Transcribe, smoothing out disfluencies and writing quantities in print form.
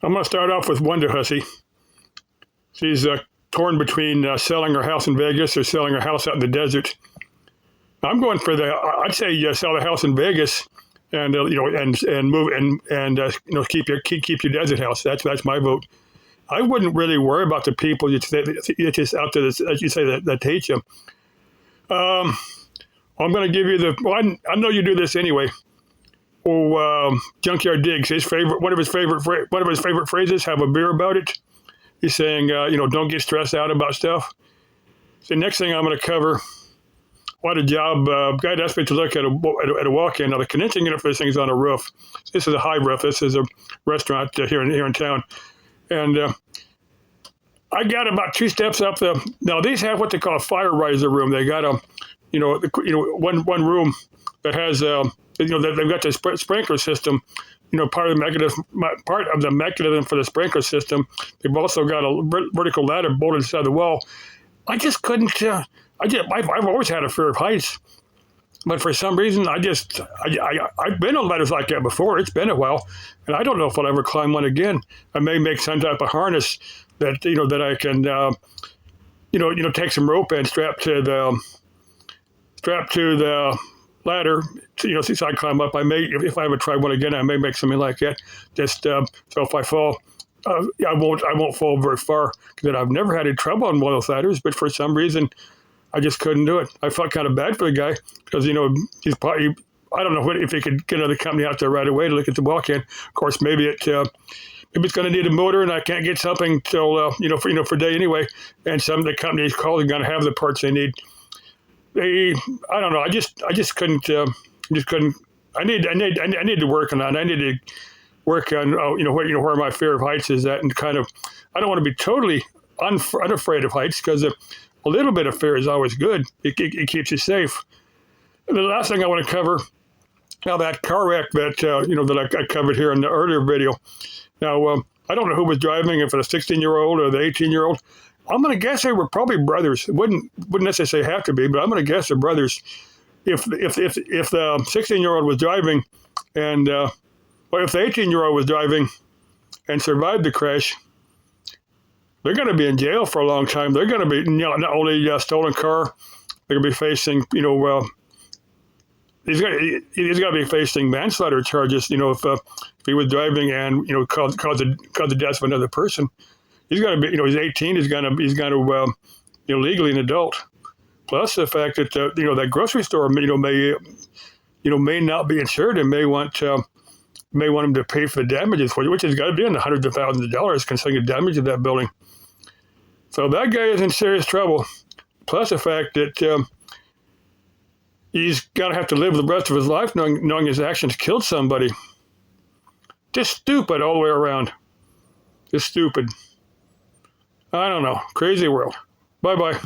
I'm going to start off with Wonder Hussy. She's torn between selling her house in Vegas or selling her house out in the desert. I'm going for I'd say sell the house in Vegas and and move and keep your desert house. That's my vote. I wouldn't really worry about the people just out there, as you say, that hate you. I'm going to give you I know you do this anyway. Junkyard Diggs, one of his favorite phrases, have a beer about it. He's saying, don't get stressed out about stuff. So next thing I'm going to cover, what a job. Guy asked me to look at a walk-in. Now the condensing unit for this thing is on a roof. This is a high roof. This is a restaurant here in town. And I got about 2 steps up now these have what they call a fire riser room. They got one room that has, they've got the sprinkler system, part of the mechanism for the sprinkler system. They've also got a vertical ladder bolted inside the wall. I just couldn't. I've always had a fear of heights, but for some reason, I've been on ladders like that before. It's been a while, and I don't know if I'll ever climb one again. I may make some type of harness that that I can, take some rope and strap to the ladder, so I climb up. I may, if I ever try one again, I may make something like that. Just so if I fall, I won't fall very far. Because I've never had any trouble on one of those ladders, but for some reason, I just couldn't do it. I felt kind of bad for the guy because he's probably, I don't know if he could get another company out there right away to look at the walk-in. Of course, maybe it's going to need a motor, and I can't get something till for a day anyway. And some of the companies called are going to have the parts they need. I don't know. I just couldn't. I need to work on that. I need to work on where my fear of heights is at, and kind of. I don't want to be totally unafraid of heights because a little bit of fear is always good. It keeps you safe. And the last thing I want to cover, now that car wreck that I covered here in the earlier video. Now I don't know who was driving, if it's a 16-year-old or the 18-year-old. I'm going to guess they were probably brothers. It wouldn't necessarily have to be, but I'm going to guess they're brothers. If the 16-year-old was driving, and if the 18-year-old was driving and survived the crash, they're going to be in jail for a long time. They're going to be not only a stolen car, they're going to be facing he's got to be facing manslaughter charges. If he was driving and caused the death of another person. He's going to be, he's 18. He's going to legally an adult. Plus the fact that that grocery store may not be insured and may want him to pay for the damages for you, which has got to be in the hundreds of thousands of dollars considering the damage of that building. So that guy is in serious trouble. Plus the fact that he's going to have to live the rest of his life knowing his actions killed somebody. Just stupid all the way around. Just stupid. I don't know. Crazy world. Bye-bye.